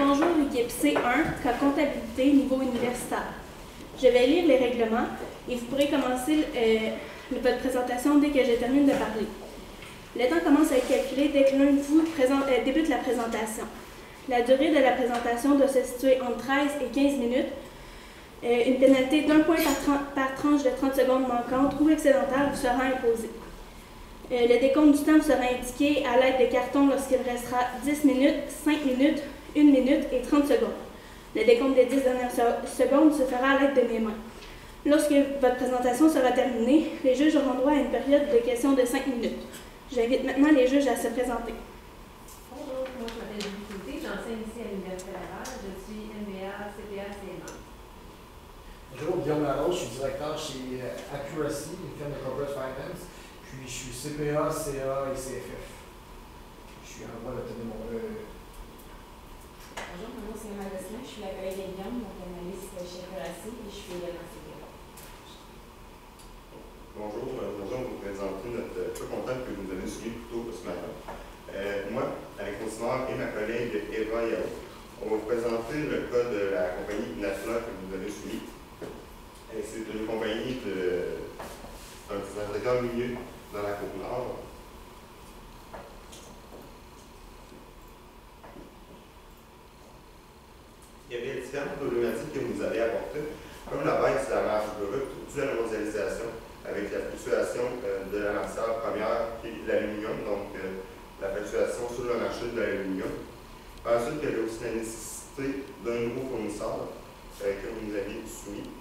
Bonjour, équipe C1, comptabilité niveau universitaire. Je vais lire les règlements et vous pourrez commencer votre présentation dès que je termine de parler. Le temps commence à être calculé dès que l'un de vous débute la présentation. La durée de la présentation doit se situer entre 13 et 15 minutes. Une pénalité d'1 point par tranche de 30 secondes manquantes ou excédentaire vous sera imposée. Le décompte du temps sera indiqué à l'aide de cartons lorsqu'il restera 10 minutes, 5 minutes, 1 minute et 30 secondes. Le décompte des 10 dernières secondes se fera à l'aide de mes mains. Lorsque votre présentation sera terminée, les juges auront droit à une période de questions de 5 minutes. J'invite maintenant les juges à se présenter. Bonjour, moi je m'appelle Julie Côté, j'enseigne ici à l'Université Laval, je suis MBA, CPA, CMA. Bonjour, Guillaume Laroche, je suis directeur chez Accuracy, une firme de corporate finance. Puis je suis CPA, CA et CFF. Je suis en droit d'obtenir mon Bonjour, mon nom c'est Emma Gosselin, je suis la collègue de Guillaume, donc analyste chez Accuracy et je suis également CPA. Bonjour, nous allons vous présenter notre peu comptable que vous nous avez soumis plus tôt ce matin. Moi, avec mon soir et ma collègue Eva Yao, on va vous présenter le cas de la compagnie Natla que vous nous avez soumis. C'est une compagnie d'un fabricant minier dans la Côte-Nord. Il y avait différentes problématiques que vous nous avez apportées, comme la baisse de la marge brute due à la mondialisation, avec la fluctuation de la matière première qui est l'aluminium, donc la fluctuation sur le marché de l'aluminium. Ensuite, il y avait aussi la nécessité d'un nouveau fournisseur que vous nous aviez soumis,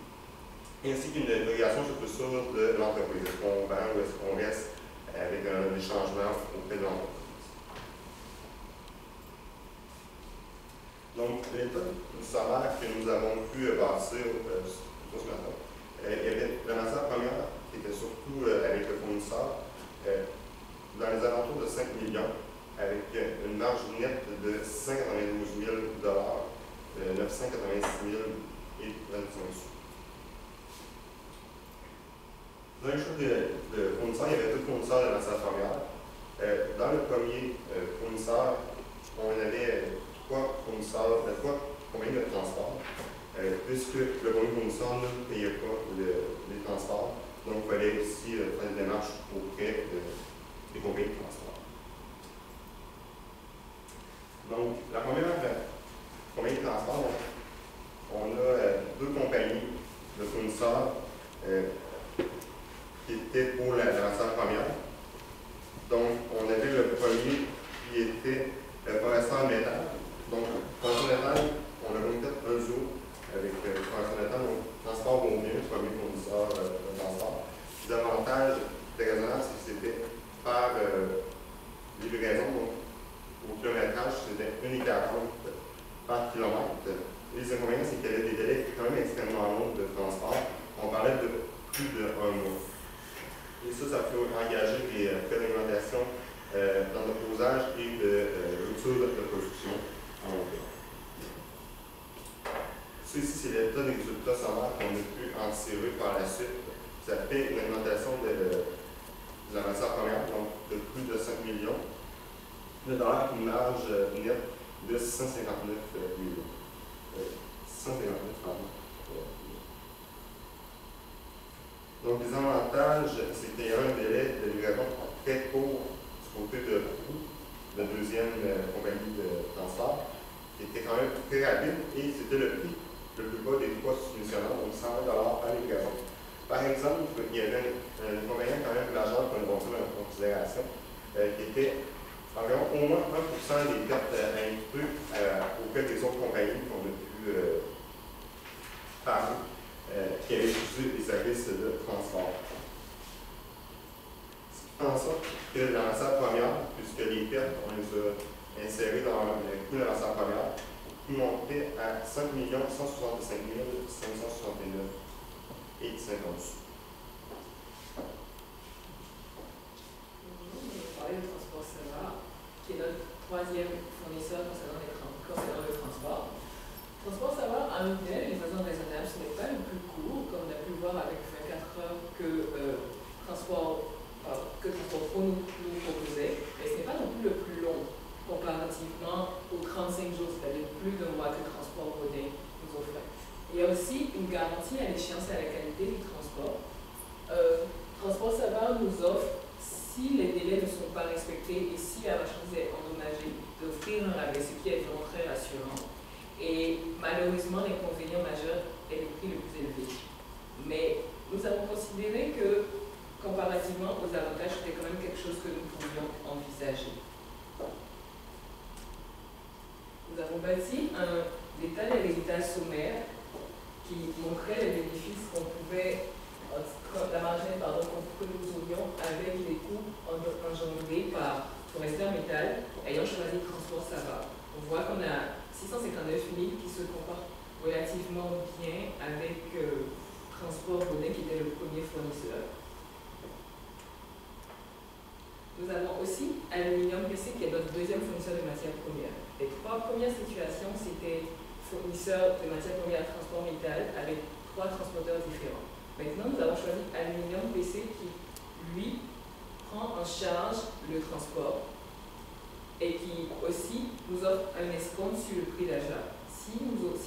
ainsi qu'une interrogation sur le sur de l'entreprise. Est-ce qu'on vend ou est-ce qu'on reste avec des changements auprès de l'entreprise? Donc, l'état du sommaire que nous avons pu bâtir ce matin, il y avait la matière première qui était surtout avec le fournisseur dans les alentours de 5 millions, avec une marge nette de 692 000 $, 986 000 et 25 sous. Dans le choix de fournisseurs, il y avait deux fournisseurs de matière première. Dans le premier fournisseur, on avait trois compagnies de transport, puisque le premier fournisseur ne payait pas les transports. Donc, il fallait aussi faire des démarches auprès des compagnies de transport. Donc, la première compagnie de transport, on a deux compagnies de fournisseurs qui étaient pour la matière première. Donc, on avait le premier qui était Forrestal Métal. Donc, Forrestal Métal, on a donc fait un duo avec Forrestal Métal, donc Transport Beaumont, le premier fournisseur de transport. L'avantage de raisonnable, c'est que c'était par livraison, donc au kilométrage, c'était 1,40 par kilomètre. Les inconvénients, c'est qu'il y avait des délais quand même extrêmement longs de transport. On parlait de plus de 1 mois. Et ça peut engager des périmentations d'entreposage et de rupture de production en long terme. Ceci, c'est l'état des résultats sommaires qu'on a pu en tirer par la suite. Ça fait une augmentation de la matière première, donc de plus de 5 millions de dollars, une marge nette de 659 millions. 659, pardon. Donc, les avantages, c'est qu'il y a un délai de livraison très court du côté de la deuxième compagnie de transport, qui était quand même très rapide, et c'était le prix le plus bas des trois soumissionnaires, donc 120 $ par livraison. Par exemple, il y avait un inconvénient quand même majeur qu'on a pris en considération, qui était environ au moins 1% des pertes imputées auprès des autres compagnies qu'on a pu parler. Qui avait utilisé les services de transport. Ce qui fait en sorte que la matière première, puisque les pertes, on les a insérées dans le coût de la matière première, qui montait à 5 165 569 et 50 sous. On va parler de Transport Serra, qui est notre troisième fournisseur concernant le transport. Transport Serra a un délai de livraison raisonnable, ce n'est pas le plus court, comme on a pu voir avec 24 heures que Transport Pro nous proposait, mais ce n'est pas non plus le plus long comparativement aux 35 jours, c'est-à-dire plus d'un mois garantie à l'échéance et à la qualité du transport. Transport Savard nous offre, si les délais ne sont pas respectés et si la marchandise est endommagée, d'offrir un rabais, ce qui est vraiment très rassurant. Et malheureusement, l'inconvénient majeur est le prix le plus élevé. Mais nous avons considéré que, comparativement aux avantages, c'était quand même quelque chose que nous pouvions envisager. Nous avons bâti un état des résultats sommaire qui montrait les bénéfices qu'on pouvait, la margine que nous aurions avec les coûts engendrés par Forester Métal ayant choisi le transport Savard. On voit qu'on a 659 000 qui se comportent relativement bien avec Transport Bonnet qui était le premier fournisseur. Nous avons aussi Aluminium PC qui est notre deuxième fournisseur de matières premières. Les trois premières situations, c'était fournisseur de matières premières à Transport Métal avec trois transporteurs différents. Maintenant, nous avons choisi Aluminium PC qui, lui, prend en charge le transport et qui aussi nous offre un escompte sur le prix d'achat. Si nous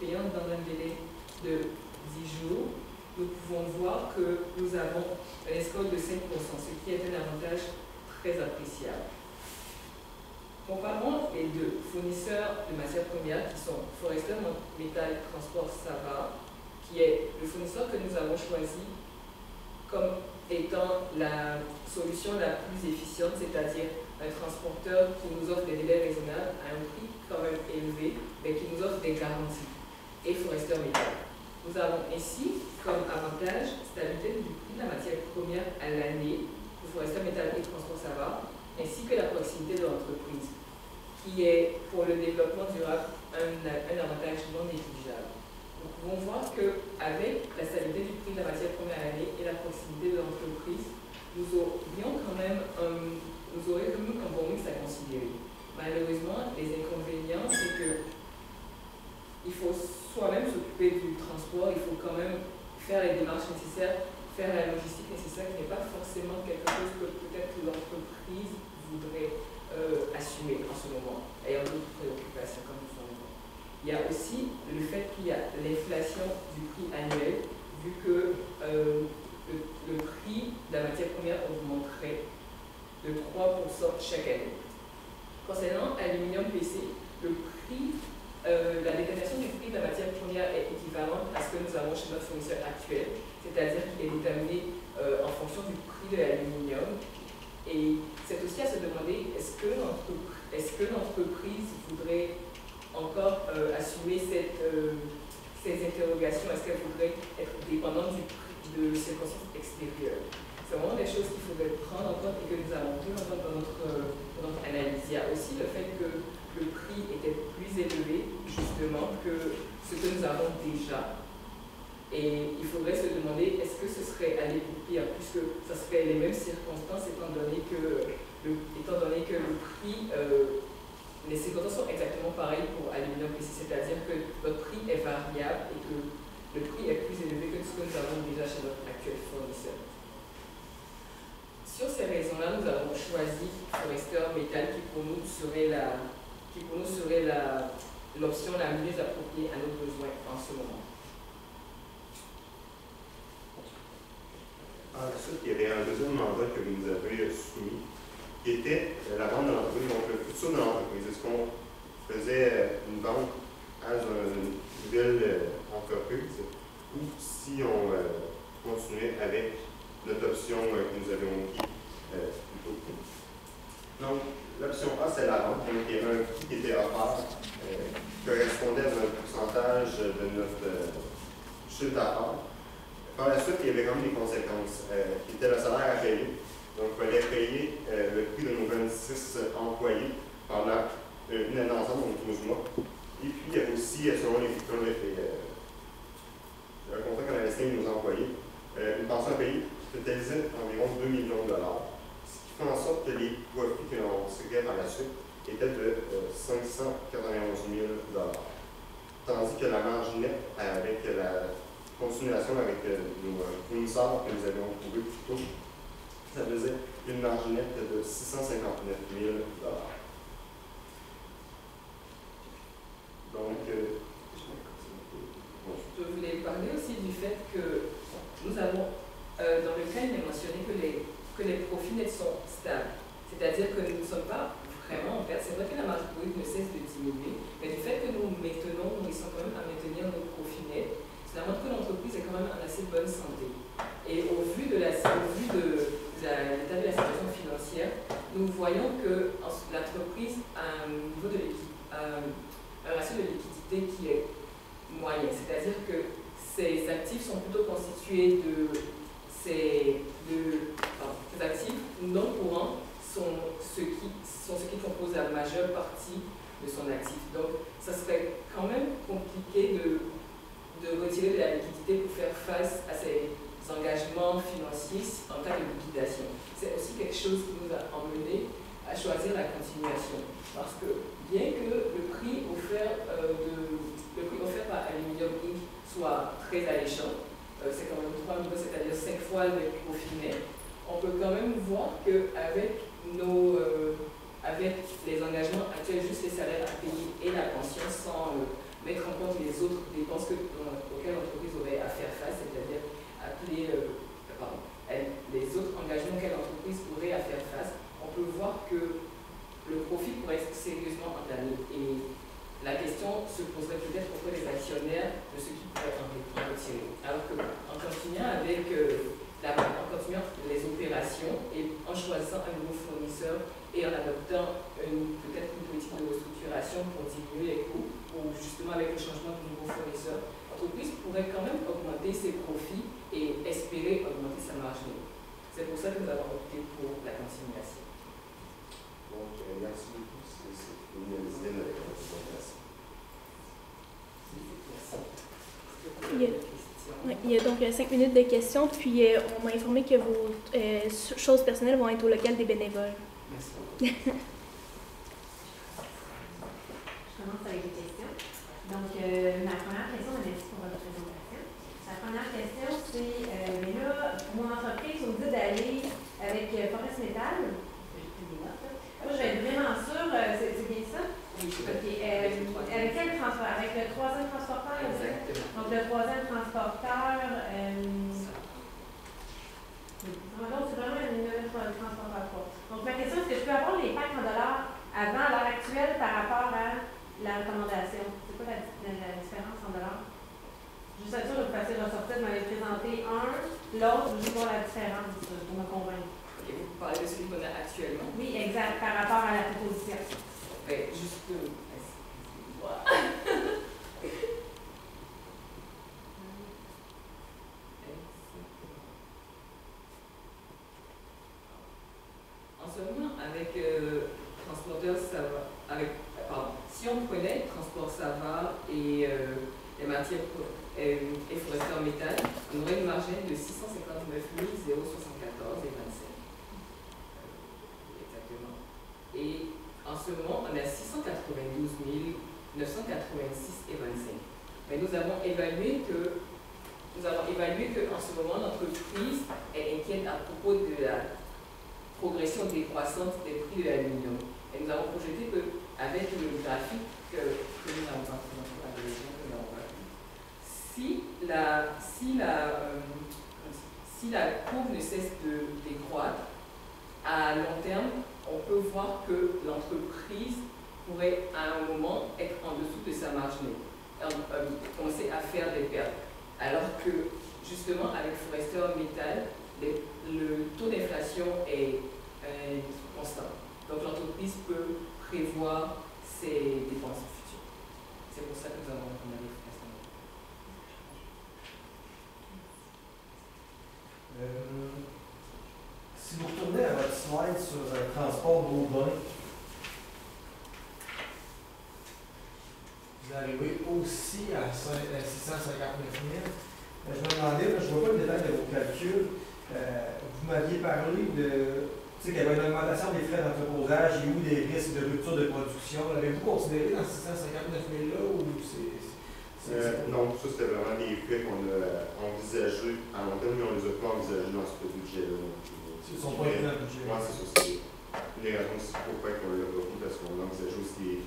payons dans un délai de 10 jours, nous pouvons voir que nous avons un escompte de 5%, ce qui est un avantage très appréciable. Comparons les deux fournisseurs de matières premières qui sont Forester Métal Transport Savard, qui est le fournisseur que nous avons choisi comme étant la solution la plus efficiente, c'est-à-dire un transporteur qui nous offre des délais raisonnables à un prix quand même élevé, mais qui nous offre des garanties, et Forester Métal. Nous avons ainsi comme avantage stabilité du prix de la matière première à l'année pour Forester Métal et Transport Savard, ainsi que la proximité de l'entreprise, qui est pour le développement durable un avantage non négligeable. Nous pouvons voir qu'avec la stabilité du prix de la matière première à l'année et la proximité de l'entreprise, nous aurions quand même un bon mix à considérer. Malheureusement, les inconvénients, c'est qu'il faut soi-même s'occuper du transport, il faut quand même faire les démarches nécessaires, faire la logistique nécessaire, qui n'est pas forcément quelque chose que peut-être l'entreprise voudrait assumer en ce moment, ayant d'autres préoccupations comme nous sommes. Il y a aussi le fait qu'il y a l'inflation du prix annuel, vu que le prix de la matière première augmenterait de 3% chaque année. Concernant Aluminium PC, la détermination du prix de la matière première est équivalente à ce que nous avons chez notre fournisseur actuel, c'est-à-dire qu'il est déterminé en fonction du prix de l'aluminium. Et c'est aussi à se demander, est-ce que l'entreprise voudrait encore assumer ces interrogations, est-ce qu'elle voudrait être dépendante du prix de circonstances extérieures? C'est vraiment des choses qu'il faudrait prendre en compte et que nous avons pris en compte dans notre analyse. Il y a aussi le fait que le prix était plus élevé, justement, que ce que nous avons déjà. Et il faudrait se demander, est-ce que ce serait aller pour pire, puisque ce serait les mêmes circonstances, étant donné que le prix, les circonstances sont exactement pareilles pour Aluminium PC, c'est-à-dire que notre prix est variable et que le prix est plus élevé que ce que nous avons déjà chez notre actuel fournisseur. Sur ces raisons-là, nous avons choisi Forester Métal qui pour nous serait l'option la mieux appropriée à nos besoins en ce moment. Ensuite, il y avait un deuxième mandat que vous nous avez soumis, qui était la vente de l'entreprise, donc le futur de l'entreprise. Est-ce qu'on faisait une vente à une nouvelle entreprise ou si on continuait avec notre option que nous avions mis plus tôt? Donc, l'option A, c'est la vente. Donc, il y avait un prix qui était offert qui correspondait à un pourcentage de notre chiffre d'affaires. Par la suite, il y avait quand même des conséquences qui étaient le salaire à payer. Donc, il fallait payer le prix de nos 26 employés pendant une année ensemble, donc 12 mois. Et puis, il y avait aussi, selon le contrat qu'on avait signé avec nos employés, une pension à payer qui totalisait environ 2 millions de dollars, ce qui fait en sorte que les profits que l'on sécrétait par la suite étaient de 591 000 dollars. Tandis que la marge nette avec la continuation avec nos fournisseurs que nous avions trouvés plus tôt, ça faisait une marge nette de 659 000 dollars. Donc, Je voulais parler fait que nous avons, dans le cas, il est mentionné que les profits nets sont stables. C'est-à-dire que nous ne sommes pas vraiment en perte. C'est vrai que la marge brute ne cesse de diminuer, mais du fait que nous réussissons quand même à maintenir nos profits nets, cela montre que l'entreprise est quand même en assez bonne santé. Et au vu de l'état de la situation financière, nous voyons que l'entreprise a un ratio de liquidité qui est moyen. C'est-à-dire que ses actifs sont plutôt constitués ces actifs non courants sont ceux qui composent la majeure partie de son actif. Donc, ça serait quand même compliqué de retirer de la liquidité pour faire face à ces engagements financiers en cas de liquidation. C'est aussi quelque chose qui nous a emmené à choisir la continuation. Parce que bien que le prix offert par Aluminium Inc. soit très alléchant, c'est quand même 3 millions, c'est-à-dire 5 fois le profit net, on peut quand même voir qu'avec avec les engagements actuels, juste les salaires à payer et la pension, sans mettre en compte les autres dépenses auxquelles l'entreprise aurait à faire face, c'est-à-dire les autres engagements auxquels l'entreprise aurait à faire face, on peut voir que le profit pourrait être sérieusement entamé. Et la question se poserait peut-être auprès des actionnaires de ce qui pourrait en retirer. Alors qu'en continuant les opérations et en choisissant un nouveau fournisseur et en adoptant peut-être une politique de restructuration pour diminuer les coûts, ou justement avec le changement du nouveau fournisseur, l'entreprise pourrait quand même augmenter ses profits et espérer augmenter sa marge nette. C'est pour ça que nous avons opté pour la continuation. Donc, merci beaucoup. C'est une idée de la présentation. Il y a donc 5 minutes de questions, puis on m'a informé que vos choses personnelles vont être au local des bénévoles. Merci. Je commence avec les questions. Donc, ma première question, merci pour votre présentation. La première question, c'est, mais là, pour mon entreprise, on dit d'aller avec Forest Metal. J'ai pris des notes, là. Moi, je vais être vraiment sûre, c'est bien ça? Oui, OK. Avec quel transport? Avec le troisième transporteur? Exactement. Donc, le troisième transporteur, donc, c'est vraiment une nouvelle transporteur. Donc, ma question, est-ce que je peux avoir les packs en dollars avant, à l'heure actuelle, par rapport à la recommandation? C'est quoi la différence en dollars? Juste être sûr de vous passer ressortir, vous m'avez présenté un, l'autre, je vais voir la différence pour me convaincre. Ok, vous parlez de celui qu'on a actuellement? Oui, exact, par rapport à la proposition. Juste en ce moment, avec Transporteur Sava, si on prenait Transport Sava et les matières et Forester Métal, on aurait une marge de 659 074,25. Exactement. Et en ce moment, on est à 692 986,25. Mais nous avons évalué qu'en ce moment, l'entreprise est inquiète à propos de la progression décroissante des prix de l'aluminium. Et nous avons projeté qu'avec le graphique que nous avons présenté, si la courbe ne cesse de décroître, à long terme, on peut voir que l'entreprise pourrait à un moment être en dessous de sa marge nette, commencer à faire des pertes. Alors que justement avec Forester Metal, le taux d'inflation est constant. Donc l'entreprise peut prévoir ses dépenses futures. C'est pour ça que nous avons recommandé Forester Metal. Si vous retournez à votre slide sur le transport d'eau, vous arrivez aussi à 659 000. Je me demandais, je ne vois pas le détail de vos calculs. Vous m'aviez parlé qu'il y avait une augmentation des frais d'entreposage et ou des risques de rupture de production. L'avez-vous considéré dans 659 000 là ou c'est non, ça c'était vraiment des frais qu'on a envisagés à long terme, mais on ne les a pas envisagés dans ce budget-là. Ils ne sont pas inclus dans le budget. Oui, c'est ça. C'est une des raisons aussi pourquoi on l'a pas fait, parce qu'on a envisagé aussi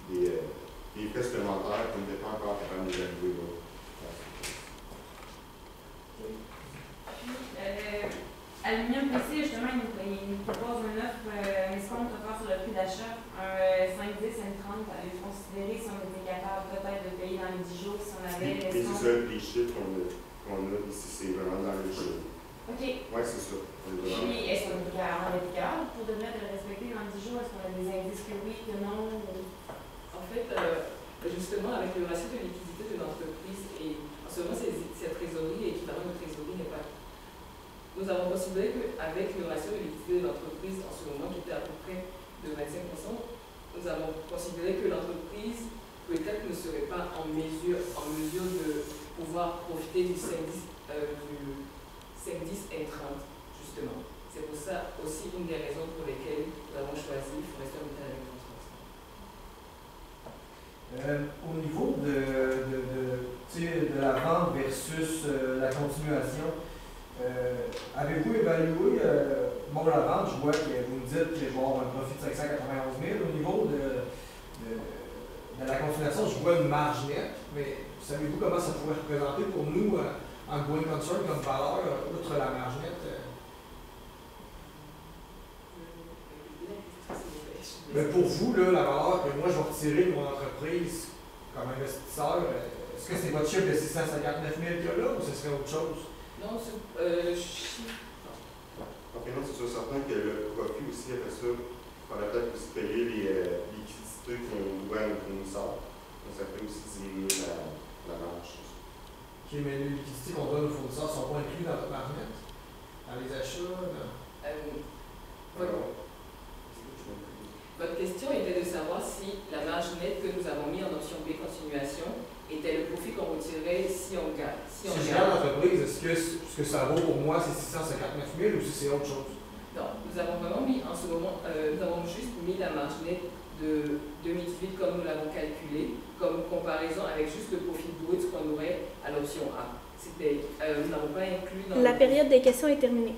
des frais supplémentaires qu'on n'était pas encore capable d'évaluer. considérer si on était capable peut-être de payer dans les 10 jours, si on avait Et c'est ça, les chiffres qu'on a ici, c'est vraiment dans les jours. OK. Oui, c'est ça. Puis, est-ce qu'on est capable pour devenir de respecter dans 10 jours? Est-ce qu'on a des indices que oui, que non? En fait, justement, avec le ratio de liquidité de l'entreprise, et en ce moment, cette trésorerie, équivalent de trésorerie n'est pas. Nous avons considéré qu'avec le ratio de liquidité de l'entreprise, en ce moment, qui était à peu près de 25%, nous avons considéré que l'entreprise peut-être ne serait pas en mesure de pouvoir profiter du 5-10 N30, justement. C'est pour ça aussi une des raisons pour lesquelles nous avons choisi Forestier Métal avec Transport. Au niveau de la vente versus la continuation, avez-vous évalué, bon, la vente, je vois que vous me dites que je vais avoir un profit de 591 000. Au niveau de la continuation, je vois une marge nette, mais savez-vous comment ça pourrait représenter pour nous en going concern comme valeur, outre la marge nette? Mais pour vous, là, la valeur que moi je vais retirer de mon entreprise comme investisseur, est-ce que c'est votre chiffre de 659 000 qu'il y a là ou ce serait autre chose? Non, le chiffre. Donc, non, c'est sûr certain que le profit aussi, après ça, il faudrait peut-être aussi payer les liquidités qu'on doit à nos fournisseurs. Donc, ça peut aussi diminuer la marge. Ok, mais les liquidités qu'on donne aux fournisseurs ne sont pas inclus dans votre marge nette? Dans les achats? Votre question était de savoir si la marge nette que nous avons mis en option B continuation était le profit qu'on retirait si on gagne. Si je regarde l'entreprise, est-ce que ce que ça vaut pour moi, c'est 659 000 ou si c'est autre chose? Non, nous avons vraiment mis en ce moment, nous avons juste mis la marge nette de 2018 comme nous l'avons calculé, comme comparaison avec juste le profit brut qu'on aurait à l'option A. Nous n'avons pas inclus dans La période des questions est terminée.